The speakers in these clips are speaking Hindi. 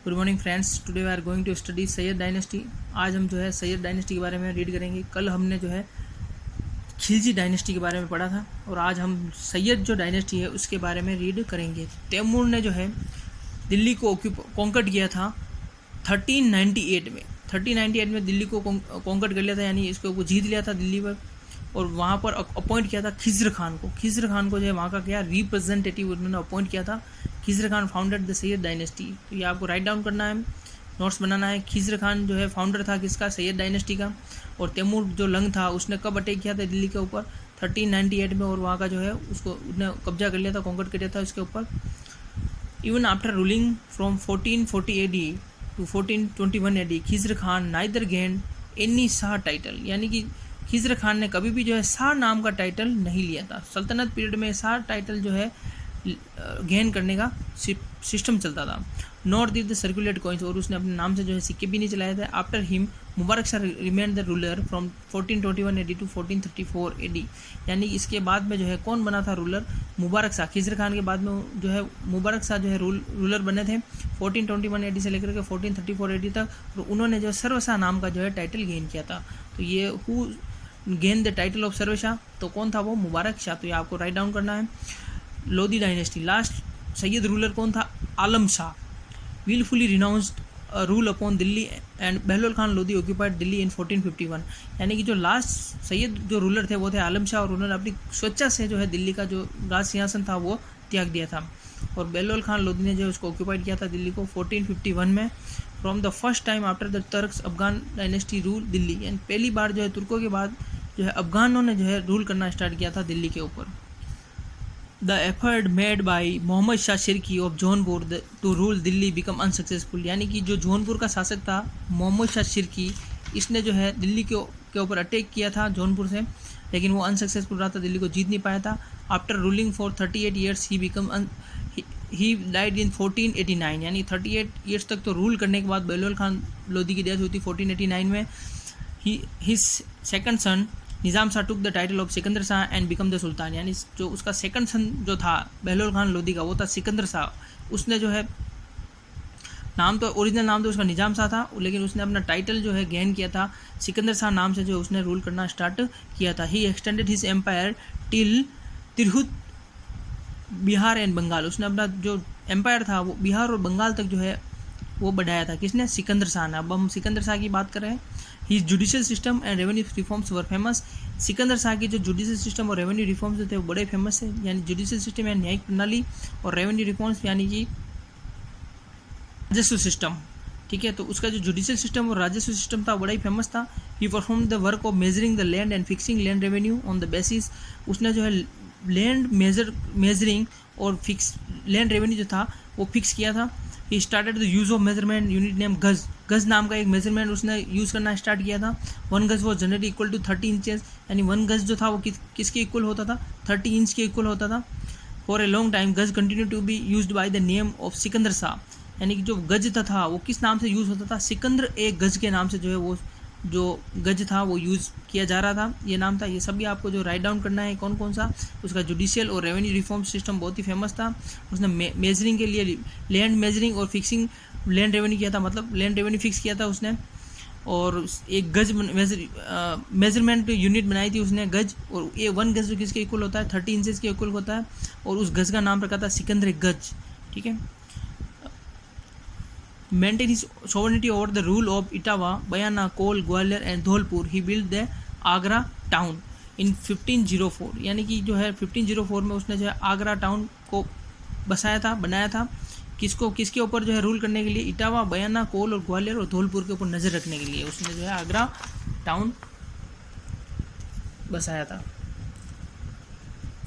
Good morning friends, today we are going to study Sayyid dynasty. आज हम जो है सैयद डायनेस्टी के बारे में रीड करेंगे। कल हमने जो है खिलजी डायनेस्टी के बारे में पढ़ा था और आज हम सैयद जो डायनेस्टी है उसके बारे में रीड करेंगे। तैमूर ने जो है दिल्ली को कॉन्कर्ट किया था 1398 में। 1398 में दिल्ली को कॉन्कर्ट कर लिया था, यानी इसको वो जीत लिया था दिल्ली पर, और वहाँ पर अपॉइंट किया था खिज़र खान को। खिज़र खान को जो है वहाँ का क्या रिप्रेजेंटेटिव उन्होंने अपॉइंट किया था। Khizar Khan founded the Syed dynasty. तो ये आपको राइट डाउन करना है, नोट्स बनाना है। खिज़र खान जो है फाउंडर था किसका? सैयद डायनेस्टी का। और तैमूर जो लंग था उसने कब अटैक किया था दिल्ली के ऊपर? 1398 में, और वहाँ का जो है उसको उसने कब्जा कर लिया था, कॉन्कर्ट कर लिया था उसके ऊपर। Even after ruling from 1440 AD to 1421 AD, Khizr Khan neither gain any shah title, यानी कि खिज़र खान ने कभी भी जो है शाह नाम का टाइटल नहीं लिया था। सल्तनत पीरियड में शाह टाइटल जो है गेन करने का सिस्टम चलता था। Not did the circulate coins, और उसने अपने नाम से जो है सिक्के भी नहीं चलाए थे। After him Mubarak Shah remain the ruler from 1421 AD to 1434 AD, यानी इसके बाद में जो है कौन बना था रूलर? मुबारक शाह। खिज़र खान के बाद में जो है मुबारक शाह जो है रूलर बने थे 1421 AD से लेकर के 1434 AD तक, और उन्होंने जो है सर्वशाह नाम का जो है टाइटल गेन किया था। तो ये who gain the title of सर्वशाह, तो कौन था वो? मुबारक शाह। तो ये आपको राइट डाउन करना है। Lodhi dynasty, last Sayyid ruler कौन था? Alam Shah. Wilfully renounced rule upon Delhi and Bahlol Khan Lodhi occupied Delhi in 1451, यानी कि जो लास्ट सैयद जो रूलर थे वो थे आलम शाह, और उन्होंने अपनी स्वेच्छा से जो है दिल्ली का जो राज सिंहासन था वो त्याग दिया था। और बहलोल खान लोधी ने जो उसको ऑक्यूपाइड किया था दिल्ली को 1451 में। From the first time after the Turks Afghan dynasty rule Delhi, यानी पहली बार जो है तुर्कों के बाद जो है अफगानों ने जो है रूल करना स्टार्ट किया था दिल्ली के ऊपर। The effort made by Mohammad Shah Sharqi of Jaunpur to rule Delhi become unsuccessful, यानी कि जो जौनपुर का शासक था मोहम्मद शाह शिरकी, इसने जो है दिल्ली के ऊपर अटैक किया था जौनपुर से, लेकिन वो अनसक्सेसफुल रहा था, दिल्ली को जीत नहीं पाया था। After ruling for 38 years he died in 1489, यानी 38 ईयर्स तक तो रूल करने के बाद बहलोल खान लोधी की डेथ हुई थी 1489 में। His second son Nizam Shah took the title of Sikandar Shah and become the sultan, यानी जो उसका सेकंड सन जो था बहलोल खान लोधी का वो था सिकंदर शाह। उसने जो है नाम तो ओरिजिनल नाम तो उसका निज़ाम शाह था, लेकिन उसने अपना टाइटल जो है गेन किया था सिकंदर शाह नाम से, जो उसने रूल करना स्टार्ट किया था। He extended his empire till Tirhut Bihar and Bengal, उसने अपना जो एम्पायर था वो बिहार और बंगाल तक जो है वो बढ़ाया था। किसने? सिकंदर शाह ने। अब हम सिकंदर शाह की बात कर रहे हैं। He judicial system and revenue reforms were famous. Sikandar Shah की जो जुडिशियल सिस्टम और रेवेन्यू रिफॉर्म्स जो थे वो बड़े फेमस है, यानी जुडिशियल सिस्टम यानी न्यायिक प्रणाली, और रेवेन्यू रिफॉर्म्स यानी कि राजस्व सिस्टम। ठीक है, तो उसका जो जुडिशियल सिस्टम और राजस्व सिस्टम था बड़ा ही फेमस था। He perform the work of measuring the land and fixing land revenue on the basis, उसने जो है लैंड मेजरिंग और फिक्स लैंड रेवेन्यू जो था वो फिक्स किया था। He started the use of measurement unit name गज। गज नाम का एक मेजरमेंट उसने यूज़ करना स्टार्ट किया था। 1 gaz was generally equal to 30 inches, यानी 1 गज जो था वो किसके इक्वल होता था? 30 इंच के इक्वल होता था। For a long time gaz continue to be used by the name of Sikandar Shah, यानी कि जो गज था वो किस नाम से यूज़ होता था? सिकंदर एक गज के नाम से जो है वो जो गज था वो यूज़ किया जा रहा था, ये नाम था। ये सभी आपको जो राइट डाउन करना है कौन कौन सा। उसका जुडिशियल और रेवेन्यू रिफॉर्म सिस्टम बहुत ही फेमस था। उसने मेजरिंग के लिए लैंड मेजरिंग और फिक्सिंग लैंड रेवेन्यू किया था, मतलब लैंड रेवेन्यू फिक्स किया था उसने, और एक गज मेजरमेंट यूनिट बनाई थी उसने गज, और ये 1 गज जो किसके इक्वल होता है? 30 इंचेस के इक्वल होता है, और उस गज का नाम रखा था सिकंदर गज। ठीक है, maintain his sovereignty over the rule of Etawah, Bayana, Kol, Gwalior and Dholpur. He built the Agra town in 1504, यानी कि जो है 1504 में उसने जो है आगरा टाउन को बनाया था। किसके ऊपर जो है रूल करने के लिए? इटावा, बयाना, कोल और ग्वालियर और धौलपुर के ऊपर नज़र रखने के लिए उसने जो है आगरा टाउन बसाया था।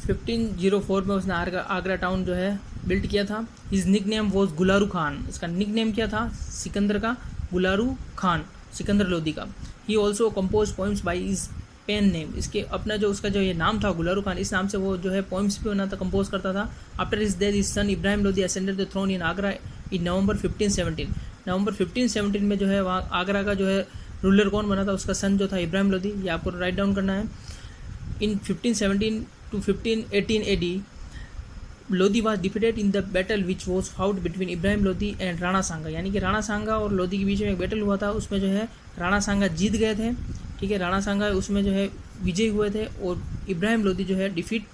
1504 में उसने आगरा टाउन जो है बिल्ट किया था। His nick name was Gularu Khan, इसका निक नेम क्या था? सिकंदर का गुलारू खान, सिकंदर लोधी का। He also compose poems by his pen name, इसके अपना जो उसका जो ये नाम था गुलारू खान, इस नाम से वो जो है पोइम्स भी बनाता कंपोज करता था। After his death his son Ibrahim Lodhi ascended the throne in Agra in November 1517। नवंबर 1517 में जो है वहाँ आगरा का जो है रूलर कौन बना था? उसका सन जो था इब्राहिम लोधी। ये आपको राइट डाउन करना है। In 1517 to 1518 AD Lodhi was defeated in the battle which was fought between Ibrahim Lodhi and Rana Sanga, यानी कि राणा सांगा और लोधी के बीच में एक बैटल हुआ था, उसमें जो है राणा सांगा जीत गए थे, ठीक है, राणा सांगा उसमें जो है विजयी हुए थे और इब्राहिम लोधी जो है डिफीट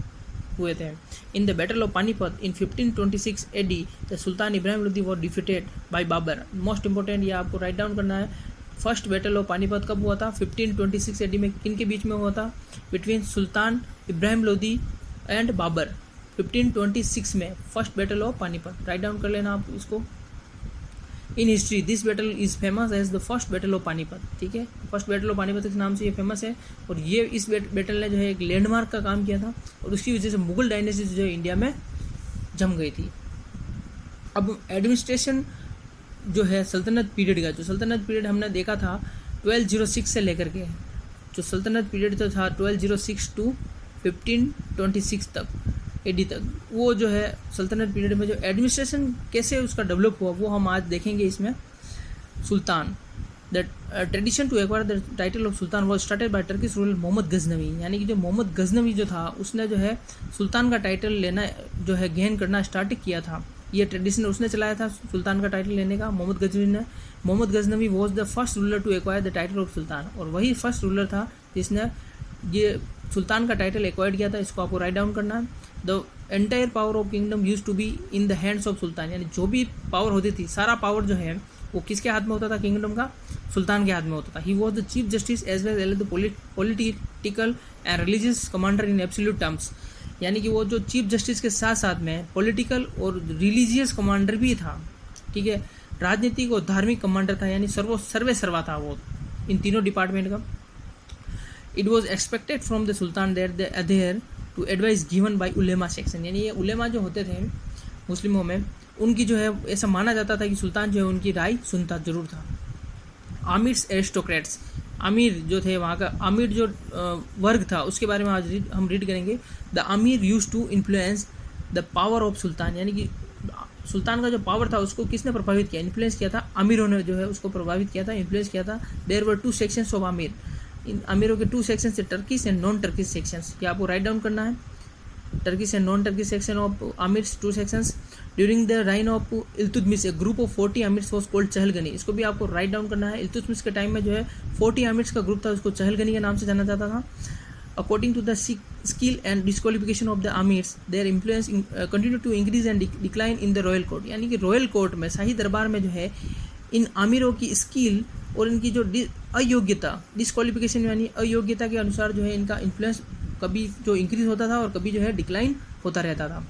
हुए थे। In the battle of Panipat in 1526 AD the sultan Ibrahim Lodhi was defeated by Babur. Most important, ये आपको राइट डाउन करना है। फर्स्ट बैटल ऑफ पानीपत कब हुआ था? 1526 AD में। किन के बीच में हुआ था? Between sultan Ibrahim Lodhi and Babur. 1526 में first battle of Panipat. Write down कर लेना आप इसको। In history this battle is famous as the first battle of Panipat, ठीक है, फर्स्ट बैटल ऑफ पानीपत के नाम से ये फेमस है। और ये इस बैटल ने जो है एक लैंडमार्क का काम किया था और उसकी वजह से मुगल डायनेस्टी जो है इंडिया में जम गई थी। अब एडमिनिस्ट्रेशन जो है सल्तनत पीरियड का, जो सल्तनत पीरियड हमने देखा था 1206 से लेकर के, जो सल्तनत पीरियड तो था 1206 टू 1526 तक AD तक, वो जो है सल्तनत पीरियड में जो एडमिनिस्ट्रेशन कैसे उसका डेवलप हुआ वो हम आज देखेंगे इसमें। Sultan the tradition to acquire the title of sultan was started by Turkish ruler Mohammad Ghaznavi, यानी कि जो मोहम्मद गजनवी जो था उसने जो है सुल्तान का टाइटल लेना जो है गेन करना स्टार्ट किया था। ये ट्रेडिशन उसने चलाया था सुल्तान का टाइटल लेने का, मोहम्मद गजनवी ने। Mohammad Ghaznavi was the first ruler to acquire the title of sultan, और वही फर्स्ट रूलर था जिसने ये सुल्तान का टाइटल एक्वायर किया था। इसको आपको राइट डाउन करना है। The entire power of kingdom use to be in the hands of sultan, यानी जो भी पावर होती थी, सारा पावर जो है वो किसके हाथ में होता था? किंगडम का सुल्तान के हाथ में होता था। He was the chief justice as well as the political and religious commander in absolute terms, यानी कि वो जो चीफ जस्टिस के साथ साथ में पॉलिटिकल और रिलीजियस कमांडर भी था, ठीक है, राजनीतिक और धार्मिक कमांडर था, यानी सर्वे सर्वा था वो इन तीनों डिपार्टमेंट का। It was expected from the sultan that the adhere to advise given by ulema section, यानी ये उलेमा जो होते थे मुस्लिमों में, उनकी जो है ऐसा माना जाता था कि सुल्तान जो है उनकी राय सुनता जरूर था। आमिर्स एरिस्टोक्रेट्स, आमिर जो थे वहाँ का आमिर जो वर्ग था उसके बारे में आज हम रीड करेंगे। The amir use to influence the power of sultan, यानी कि सुल्तान का जो पावर था उसको किसने प्रभावित किया? इन्फ्लुएंस किया था आमिरों ने, जो है उसको प्रभावित किया था, इन्फ्लुएंस किया था। There were 2 sections of amir, इन अमीरों के 2 सेक्शंस थे, Turkish and non Turkish sections. क्या आपको राइट डाउन करना है? Turkish and non Turkish section of amirs 2 sections. During the reign of Iltutmish a group of 40 amirs was called Chahalgani, इसको भी आपको राइट डाउन करना है। इल्तुतमिश के टाइम में जो है 40 आमिर्स का ग्रुप था, उसको चहलगनी के नाम से जाना जाता था। According to the skill and disqualification of the amirs their influence continue to increase and decline in the royal court, यानी कि रॉयल कोर्ट में, शाही दरबार में जो है इन आमिरों की स्किल और इनकी जो अयोग्यता, डिस्क्वालिफिकेशन यानी अयोग्यता के अनुसार जो है इनका इन्फ्लुएंस कभी जो इंक्रीज होता था और कभी जो है डिक्लाइन होता रहता था।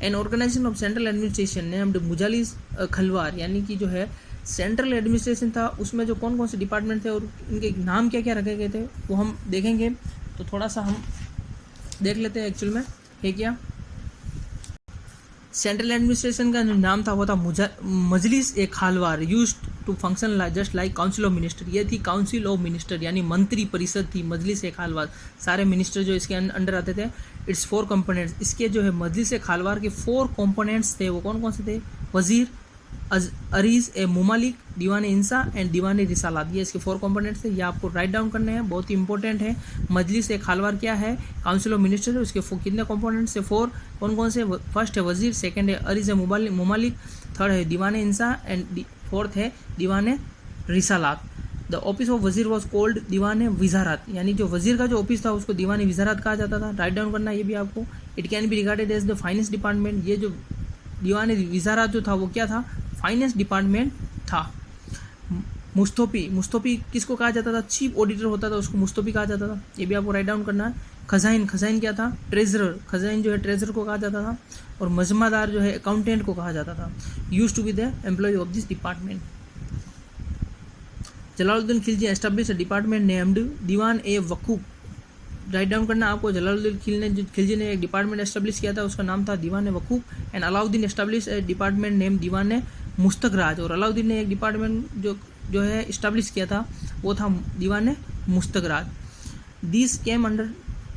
An organization of central administration named Majlis Khalwat, यानी कि जो है सेंट्रल एडमिनिस्ट्रेशन था उसमें जो कौन कौन से डिपार्टमेंट थे और इनके नाम क्या क्या रखे गए थे वो हम देखेंगे। तो थोड़ा सा हम देख लेते हैं एक्चुअल में है क्या। सेंट्रल एडमिनिस्ट्रेशन का जो नाम था वो था Majlis e Khalwat, use to function just like council of minister. ये थी काउंसिल ऑफ मिनिस्टर, यानी मंत्री परिषद थी मजलिस ए खालवार। सारे मिनिस्टर जो इसके अंडर आते थे। इट्स 4 कंपोनेंट्स, इसके जो है मजलिस ए खालवार के 4 कंपोनेंट्स थे। वो कौन कौन से थे? वजीर, अरीज ए मुमालिक, दीवान इंसा एंड दीवान रिसालात, ये इसके 4 कंपोनेंट्स थे। ये आपको राइट डाउन करने हैं, बहुत ही इंपॉर्टेंट है। मजलिस ए खालवार क्या है? काउंसिल ऑफ मिनिस्टर है, उसके कितने कंपोनेंट्स है? 4। कौन कौन से? फर्स्ट है वजीर, सेकंड है अरीज ए मुमालिक, थर्ड है दीवान इंसा एंड फोर्थ है दीवान रिसालात। द ऑफिस ऑफ वजीर वॉज कोल्ड दीवान विजारत, यानी जो वजीर का जो ऑफिस था उसको दीवान विजारत कहा जाता था। राइट डाउन करना ये भी आपको। It can be regarded as the finance department, ये जो दीवान विजारत जो था वो क्या था? फाइनेंस डिपार्टमेंट था। मुस्तोफी किसको कहा जाता था? चीफ ऑडिटर होता था, उसको मुस्तोफी कहा जाता था। ये भी आपको राइट डाउन करना है। खजाइन क्या था? ट्रेजरर, खजाइन जो है ट्रेजरर को कहा जाता था। और मजमादार जो है अकाउंटेंट को कहा जाता था। Use to be the employ of this department. Jalaluddin Khilji establish a department named Diwan e Wakuf. Write down करना आपको। जलालुद्दीन खिलजी ने एक डिपार्टमेंट एस्टैब्लिश किया था, उसका नाम था Diwan Wakuf. And Alauddin establish a department name Diwan Mustakhraj, और अलाउद्दीन ने एक डिपार्टमेंट जो है इस्टेब्लिश किया था वो था Diwan Mustakhraj. This came under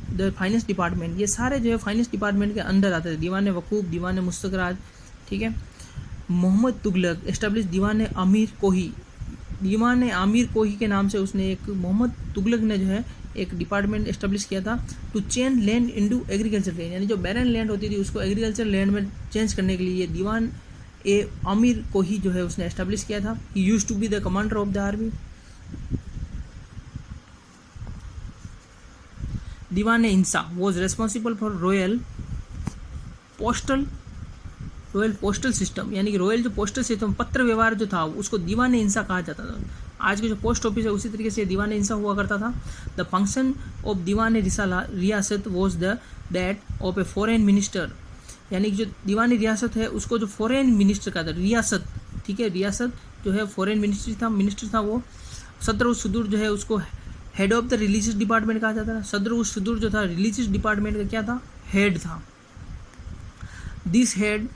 the finance department, ये सारे जो है फाइनेंस डिपार्टमेंट के अंडर आते थे। दीवान वकूफ, दीवान मुस्तकराज, ठीक है। मोहम्मद तुगलक एस्टेब्लिश दीवान आमिर कोही, दीवान आमिर कोही के नाम से उसने एक मोहम्मद तुगलक ने जो है एक डिपार्टमेंट एस्टेब्लिश किया था to change land into agriculture land, यानी जो बैरन लैंड होती थी उसको एग्रीकल्चर लैंड में चेंज करने के लिए ये दीवान ए आमिर को ही जो है उसने एस्टेब्लिश किया था। He used to be the commander of the army. Diwan e Insha was responsible for royal postal system, यानी कि रॉयल जो पोस्टल सिस्टम पत्र व्यवहार जो था उसको दीवान ए इंसा कहा जाता था। आज के जो पोस्ट ऑफिस है उसी तरीके से दीवान ए इंसा हुआ करता था। द फंक्शन ऑफ दीवान ए रियासत was that of a foreign minister, यानी कि जो दीवान ए रियासत है उसको जो फॉरेन मिनिस्टर का था, रियासत, ठीक है, रियासत जो है फॉरेन मिनिस्टर था वो। सदर उस सुदूर जो है उसको head of the religious department कहा जाता था। सदर उस सुदूर जो था रिलीजियस डिपार्टमेंट का क्या था, हेड था। This head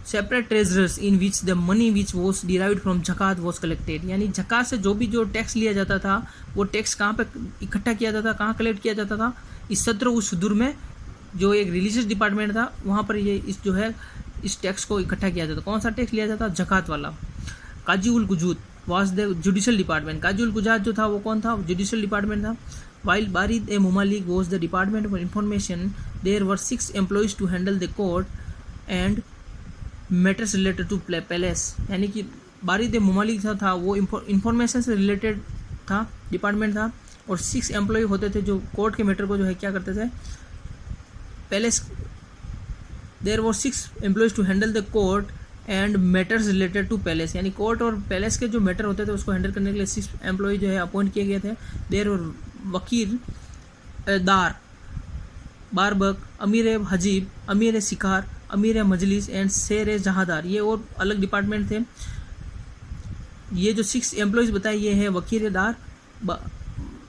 separate treasurers in which the money which was derived from जकात वॉज कलेक्टेड, यानी जकात से जो भी जो टैक्स लिया जाता था वो टैक्स कहाँ पे इकट्ठा किया जाता था, कहाँ कलेक्ट किया जाता था, इस सदर उस सुदूर में जो एक रिलीजियस डिपार्टमेंट था वहाँ पर ये इस जो है इस टैक्स को इकट्ठा किया जाता। कौन सा टैक्स लिया जाता, जकात वाला। Qazi ul Gujud was the judicial department, Qazi ul Gujat जो था वो कौन था, जुडिशल डिपार्टमेंट था। While Barid e Mumalik was the department of information, there were 6 employees to handle the court and matters related to palace, यानी कि बारिद ए मुमालिक था वो इंफॉर्मेशन से रिलेटेड था, डिपार्टमेंट था, और 6 एम्प्लॉय होते थे जो कोर्ट के मैटर को जो है क्या करते थे, palace. There were 6 employees to handle the court and matters related to palace, यानी कोर्ट और पैलेस के जो मैटर होते थे उसको हैंडल करने के लिए 6 एम्प्लॉय जो है अपॉइंट किए गए थे। देयर वर वकील दार, बारबक, अमीर हजीब, अमीर शिकार, अमीर मजलिस एंड शेर जहादार, ये और अलग डिपार्टमेंट थे। ये जो 6 एम्प्लॉयज बताए ये हैं वकील दार,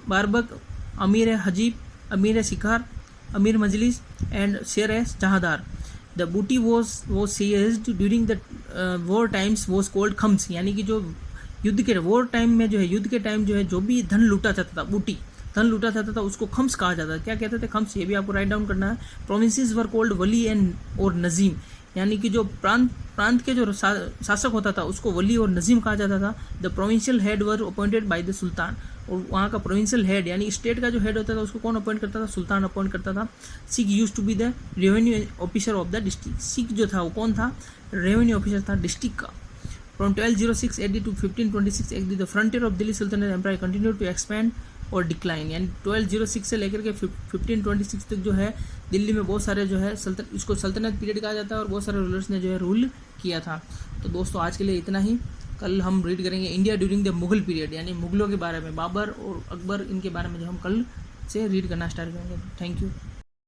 बारबक, अमीर हजीब, अमीर शिकार, अमीर Majlis and Sher Jahadar. The booty was seized during the war times was called khams, यानी कि जो युद्ध के वॉर टाइम में जो है युद्ध के टाइम जो है जो भी धन लूटा जाता था, बूटी धन लूटा जाता था उसको खम्स कहा जाता था। क्या कहते थे, खम्स, ये भी आपको राइट डाउन करना है। Provinces were called Wali and और नजीम, यानी कि जो प्रांत के जो शासक होता था उसको वली और नजीम कहा जाता था। The provincial head were appointed by the sultan, और वहाँ का प्रोविंशियल हेड यानी स्टेट का जो हेड होता था उसको कौन अपॉइंट करता था, सुल्तान अपॉइंट करता था। Shiq used to be the revenue officer of the district, सिख जो था वो कौन था, रेवेन्यू ऑफिसर था डिस्ट्रिक्ट का। From 1206 AD to 1526 AD the frontier of Delhi Sultanate empire continue to expand और डिक्लाइन, यानी 1206 से लेकर के 1526 तक जो है दिल्ली में बहुत सारे जो है इसको सल्तनत पीरियड कहा जाता है और बहुत सारे रूलर्स ने जो है रूल किया था। तो दोस्तों आज के लिए इतना ही। कल हम रीड करेंगे India during the Mughal period, यानी मुगलों के बारे में, बाबर और अकबर, इनके बारे में जो हम कल से रीड करना स्टार्ट करेंगे। Thank you.